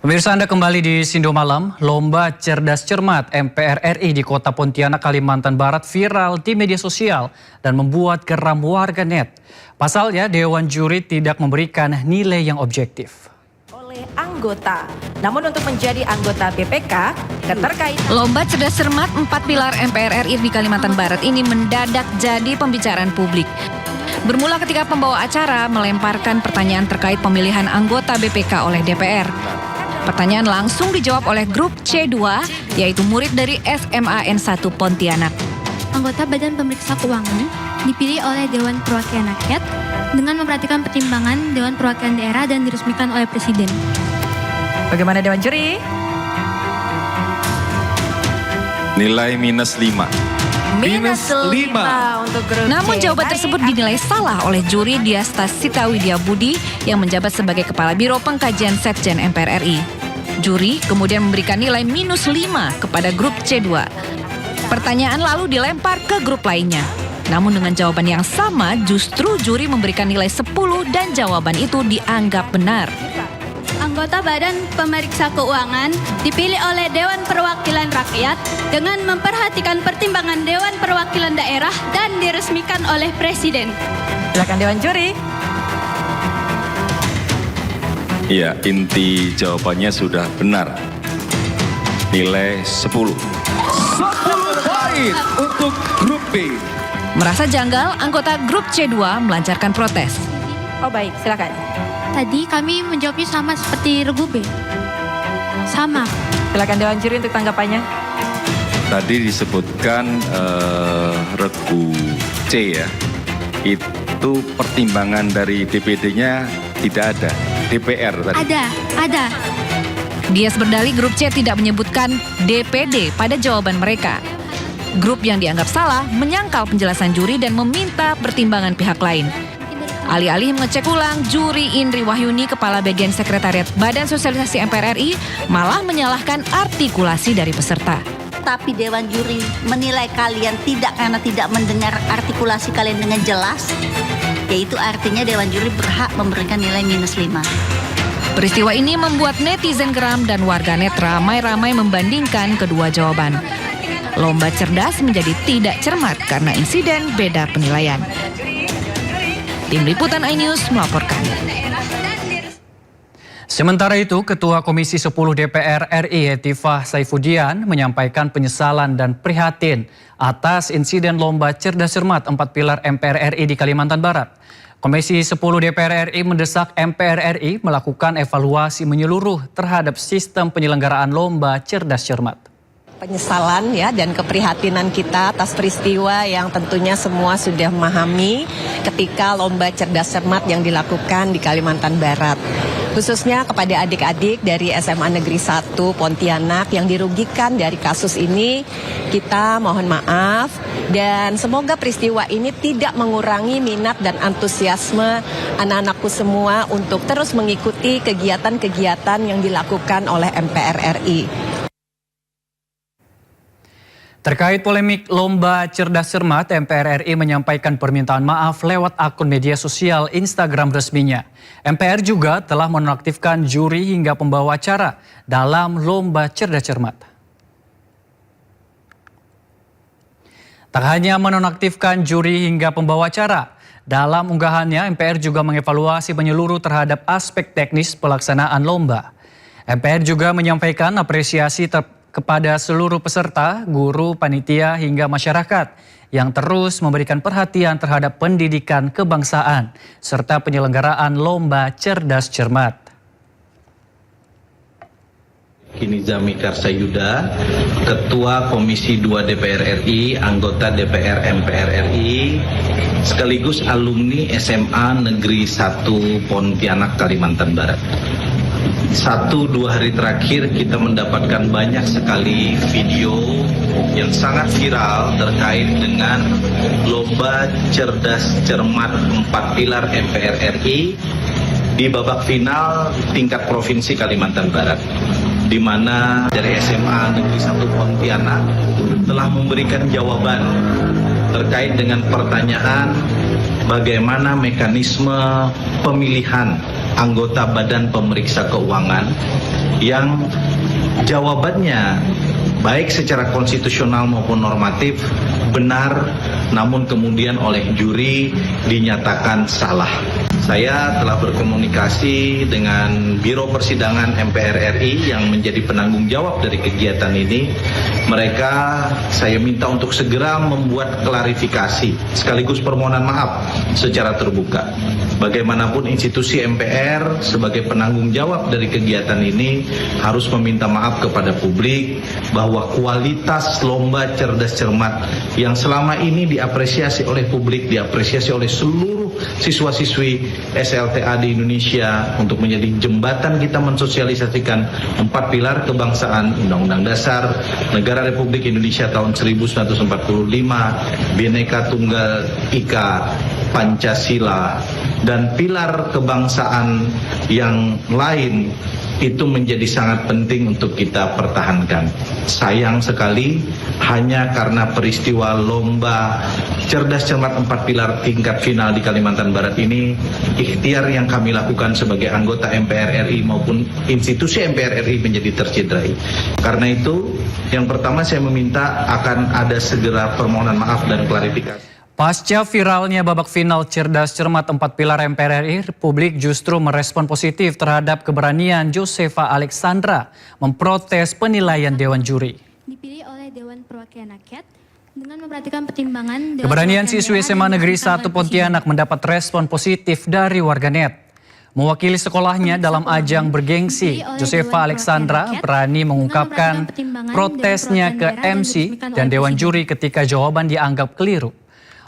Pemirsa, Anda kembali di Sindo Malam. Lomba Cerdas Cermat MPR RI di Kota Pontianak, Kalimantan Barat viral di media sosial dan membuat geram warganet. Pasalnya, Dewan Juri tidak memberikan nilai yang objektif oleh anggota. Namun untuk menjadi anggota BPK, keterkaitan Lomba Cerdas Cermat 4 pilar MPR RI di Kalimantan Barat ini mendadak jadi pembicaraan publik. Bermula ketika pembawa acara melemparkan pertanyaan terkait pemilihan anggota BPK oleh DPR. Pertanyaan langsung dijawab oleh grup C2, yaitu murid dari SMAN 1 Pontianak. Anggota Badan Pemeriksa Keuangan dipilih oleh Dewan Perwakilan Rakyat dengan memperhatikan pertimbangan Dewan Perwakilan Daerah dan diresmikan oleh Presiden. Bagaimana Dewan Juri? Nilai -5. Minus 5 untuk grup Namun C. jawaban tersebut dinilai salah oleh juri Diasta Sita Widya Budi yang menjabat sebagai Kepala Biro Pengkajian Setjen MPR RI. Juri kemudian memberikan nilai -5 kepada grup C2. Pertanyaan lalu dilempar ke grup lainnya. Namun dengan jawaban yang sama, justru juri memberikan nilai 10 dan jawaban itu dianggap benar. Anggota Badan Pemeriksa Keuangan dipilih oleh Dewan Perwakilan Rakyat dengan memperhatikan pertimbangan Dewan Perwakilan Daerah dan diresmikan oleh Presiden. Silakan Dewan Juri. Iya, inti jawabannya sudah benar. Nilai 10. 10 poin untuk grup B. Merasa janggal, anggota grup C2 melancarkan protes. Oh baik, silakan. Tadi kami menjawabnya sama seperti regu B. Sama. Silakan Dewan Juri untuk tanggapannya. Tadi disebutkan regu C ya. Itu pertimbangan dari DPD-nya tidak ada. DPR tadi. Ada. Dias berdalih grup C tidak menyebutkan DPD pada jawaban mereka. Grup yang dianggap salah menyangkal penjelasan juri dan meminta pertimbangan pihak lain. Alih-alih mengecek ulang, juri Indri Wahyuni, Kepala Bagian Sekretariat Badan Sosialisasi MPR RI, malah menyalahkan artikulasi dari peserta. Tapi Dewan Juri menilai kalian tidak karena tidak mendengar artikulasi kalian dengan jelas, yaitu artinya Dewan Juri berhak memberikan nilai -5. Peristiwa ini membuat netizen geram dan warganet ramai-ramai membandingkan kedua jawaban. Lomba cerdas menjadi tidak cermat karena insiden beda penilaian. Tim Liputan iNews melaporkan. Sementara itu, Ketua Komisi 10 DPR RI Hetifah Saifudian menyampaikan penyesalan dan prihatin atas insiden Lomba Cerdas Cermat 4 pilar MPR RI di Kalimantan Barat. Komisi 10 DPR RI mendesak MPR RI melakukan evaluasi menyeluruh terhadap sistem penyelenggaraan Lomba Cerdas Cermat. Penyesalan ya dan keprihatinan kita atas peristiwa yang tentunya semua sudah memahami ketika Lomba Cerdas Cermat yang dilakukan di Kalimantan Barat. Khususnya kepada adik-adik dari SMA Negeri 1 Pontianak yang dirugikan dari kasus ini, kita mohon maaf dan semoga peristiwa ini tidak mengurangi minat dan antusiasme anak-anakku semua untuk terus mengikuti kegiatan-kegiatan yang dilakukan oleh MPR RI. Terkait polemik Lomba Cerdas Cermat, MPR RI menyampaikan permintaan maaf lewat akun media sosial Instagram resminya. MPR juga telah menonaktifkan juri hingga pembawa acara dalam Lomba Cerdas Cermat. Tak hanya menonaktifkan juri hingga pembawa acara, dalam unggahannya MPR juga mengevaluasi menyeluruh terhadap aspek teknis pelaksanaan lomba. MPR juga menyampaikan apresiasi kepada seluruh peserta, guru, panitia, hingga masyarakat yang terus memberikan perhatian terhadap pendidikan kebangsaan serta penyelenggaraan Lomba Cerdas Cermat. Kini Zami Karsayuda, Ketua Komisi 2 DPR RI, anggota DPR MPR RI, sekaligus alumni SMA Negeri 1 Pontianak, Kalimantan Barat. 1-2 hari terakhir kita mendapatkan banyak sekali video yang sangat viral terkait dengan Lomba Cerdas Cermat 4 pilar MPR RI di babak final tingkat Provinsi Kalimantan Barat, di mana dari SMA Negeri 1 Pontianak telah memberikan jawaban terkait dengan pertanyaan bagaimana mekanisme pemilihan anggota Badan Pemeriksa Keuangan yang jawabannya baik secara konstitusional maupun normatif benar, namun kemudian oleh juri dinyatakan salah. Saya telah berkomunikasi dengan Biro Persidangan MPR RI yang menjadi penanggung jawab dari kegiatan ini. Mereka saya minta untuk segera membuat klarifikasi sekaligus permohonan maaf secara terbuka. Bagaimanapun institusi MPR sebagai penanggung jawab dari kegiatan ini harus meminta maaf kepada publik bahwa kualitas lomba cerdas cermat yang selama ini diapresiasi oleh publik, diapresiasi oleh seluruh siswa-siswi SLTA di Indonesia untuk menjadi jembatan kita mensosialisasikan 4 pilar kebangsaan, Undang-Undang Dasar Negara Republik Indonesia tahun 1945, Bhinneka Tunggal Ika, Pancasila, dan pilar kebangsaan yang lain itu menjadi sangat penting untuk kita pertahankan. Sayang sekali hanya karena peristiwa lomba cerdas cermat 4 pilar tingkat final di Kalimantan Barat ini, ikhtiar yang kami lakukan sebagai anggota MPR RI maupun institusi MPR RI menjadi tercederai. Karena itu, yang pertama saya meminta akan ada segera permohonan maaf dan klarifikasi. Pasca viralnya babak final cerdas cermat 4 pilar MPR RI, publik justru merespon positif terhadap keberanian Josefa Alexandra memprotes penilaian Dewan Juri. Dipilih oleh Dewan Perwakilan Rakyat dengan memperhatikan pertimbangan Keberanian siswi SMA Negeri 1 Pontianak mendapat respon positif dari warganet. Mewakili sekolahnya dalam ajang bergengsi, Josefa Alexandra berani mengungkapkan protesnya ke MC dan Dewan Juri ketika jawaban dianggap keliru.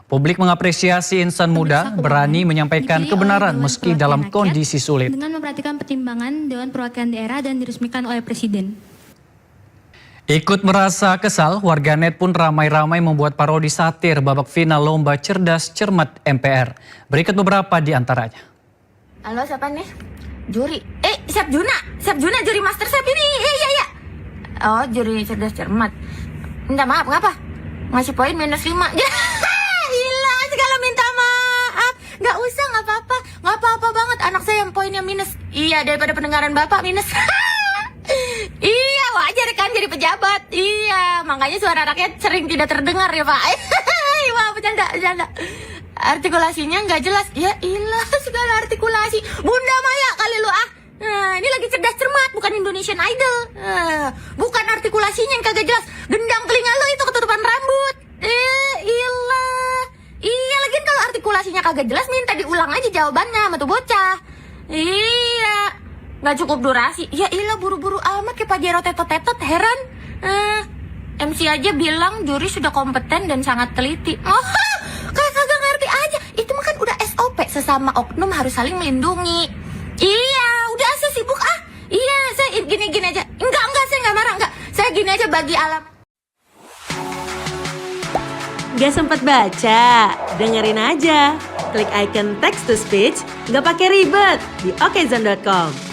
Publik mengapresiasi insan muda berani menyampaikan kebenaran meski dalam kondisi sulit. Dengan memperhatikan pertimbangan Dewan Perwakilan Daerah dan diresmikan oleh Presiden. Ikut merasa kesal, warganet pun ramai-ramai membuat parodi satir babak final lomba cerdas cermat MPR. Berikut beberapa di antaranya. Halo, siapa nih? Juri. Chef Juna juri Master Chef ini. Iya. Oh, juri cerdas cermat. Minta maaf, ngapa? Ngasih poin -5. Gila, segala minta maaf. Gak usah, gak apa-apa banget. Anak saya yang poinnya minus. Iya, daripada pendengaran bapak minus. Iya, wajar kan jadi pejabat. Iya, makanya suara rakyat sering tidak terdengar ya Pak. Wah, bercanda. Artikulasinya nggak jelas. Ya ilah, segala artikulasi. Bunda Maya kali lu ah. Nah, ini lagi cerdas cermat, bukan Indonesian Idol. Bukan artikulasinya yang kagak jelas. Gendang telinga lu itu ketutupan rambut. Ilah. Iya, lagian kalau artikulasinya kagak jelas minta diulang aja jawabannya sama tuh bocah. Iya. Nggak cukup durasi. Ya ilah, buru-buru amat kayak Pak Jero tetot-tetot, heran. MC aja bilang juri sudah kompeten dan sangat teliti. Oh, kayak kagak ngerti aja. Itu mah kan udah SOP, sesama oknum harus saling melindungi. Iya, udah saya sibuk ah. Iya, saya gini-gini aja. Enggak, saya nggak marah, enggak. Saya gini aja bagi alam. Gak sempat baca? Dengerin aja. Klik icon text to speech, gak pakai ribet di okezone.com.